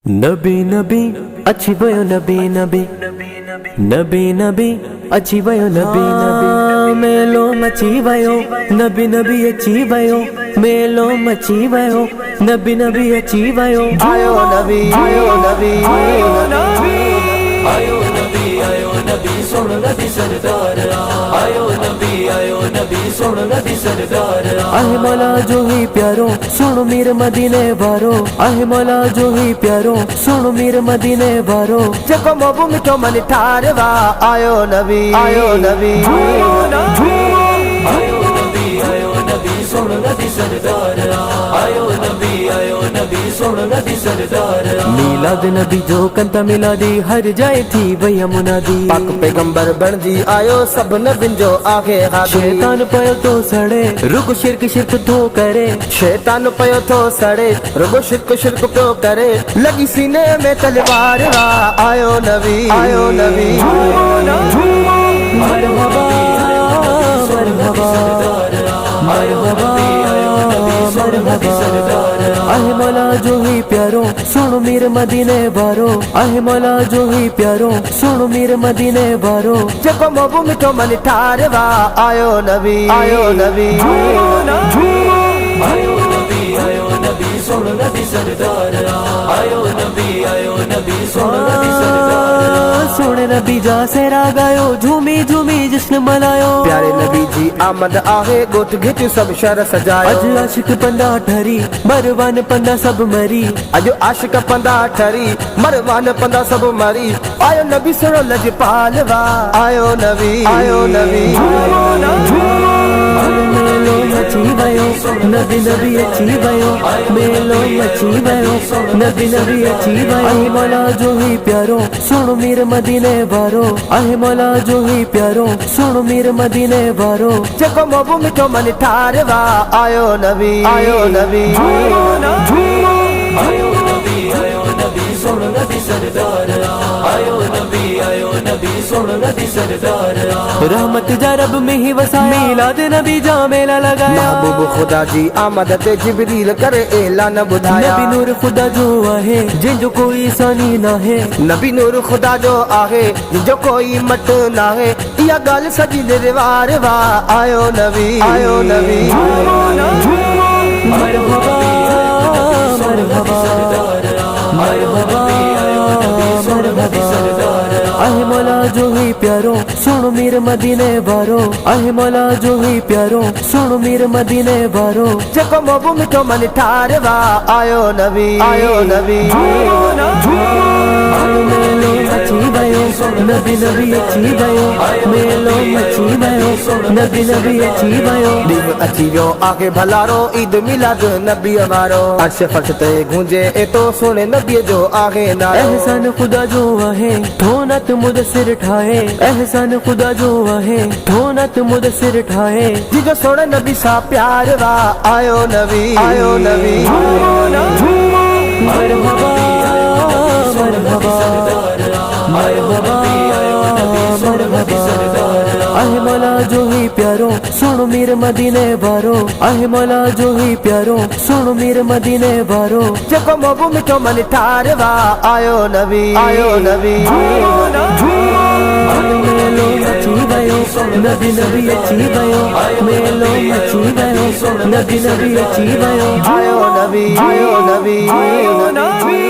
नबी नबी अच्छी भयो नबी नबी नबी नबी अच्छी भयो नबी नबी मेलो मची भयो नबी नबी अच्छी भयो मेलो मची भयो नबी नबी अच्छी भयो आयो नबी आयो नबी आयो नबी आयो नबी सुन नबी सरदार आयो नबी सुन नबी सरदार आहे मौला जो ही प्यारो सुन मीर मदीने वारो आहे मौला जो ही प्यारो सुन मीर मदीने वारो जको मोबू मिठो मन ठारवा आयो नबी आयो नबी आयो नबी सुन नबी सरदार आयो नबी सुन नबी सरदार मिलाद नबी जो कंता मिलादी हर जाए थी भैया मुनादी पाक पैगंबर बन जी आयो सब नबिन जो आगे हादी शैतान पयो तो सड़े रुक शिरक तो करे शैतान पयो तो सड़े रुगो शिरक तो करे लगी सीने में तलवार वा आयो नबी आयो नबी मरहबा मरहबा मरहबा आहे मौला जो ही प्यारो सुन मीर मदीने वारो आहे मौला जो ही प्यारो सुन मीर मदीने वारो जको मोबू मिठो मन ठारवा आयो नबी आयो नबी सुन नबी सरदार आयो नबी सुन नबी सरदार सोने नबी जा सेरा गायो झूमी झूमी जिस्न मनायो प्यारे नबी जी आमद आहे गोट घिट सब शर सजायो अज आशिक पंदा ठरी मरवान पंदा सब मरी अज आशिक पंदा ठरी मरवान पंदा सब मरी आयो नबी सुनो लजपालवा आयो नबी आयो नबी मेलो मची भयो नबी नबी अच्छी भयो मेलो मची भयो नबी नबी अच्छी भयो आहे मौला जो ही प्यारो सुन मीर मदीने वारो आहे मौला जो ही प्यारो सुन मीर मदीने वारो जको मोबू मिठो मन ठारवा आयो नबी आयो नबी सुन नबी सरदार आयो नबी सुन नबी सरदार रहमत जा रब में ही वसाया मिलाद नबी जा मेला लगाया महबूब खुदा जी आमद ते जिब्रील करे ऐलान बुधाया नबी नूर खुदा जो आहे जिन जो कोई सानी ना है नबी नूर खुदा जो आहे जो कोई मट ना है या गल सजी निर्वार वा आयो नबी आयो नबी मरहबा मरहबा मरहबा आहे मौला जो ही प्यारो सुन मीर मदीने वारो आहे मौला जो ही प्यारो सुन मीर मदीने वारो जको मोबू मिठो मन ठारवा आयो नबी आयो नबी मेलो मची भयो नबी नबी अच्छी भयो मेलो मची भयो नबी नबी अच्छी भयो दिन अची वियो आगे भलारो ईद मिलाद नबी वारो अर्श फर्श ते गूंजे ए तो सोने नबी जो आगे नारो एहसान खुदा जो आहे थोनत मुदसिर ठाए एहसान खुदा जो आहे थोनत मुदसिर ठाए जिजो सोने नबी सा प्यार वा आयो नबी आयो नबी मरहबा मरहबा मरहबा आहे मौला जो ही प्यारो सुन मीर मदीने वारो आहे मौला जो ही प्यारो सुन मीर मदीने वारो जको मोबू मिठो मन ठारवा आयो नबी आयो नबी मेलो मची भयो नबी नबी अच्छी भयो मेलो मची भयो नबी नबी अच्छी भयो आयो नबी आयो नबी आयो नबी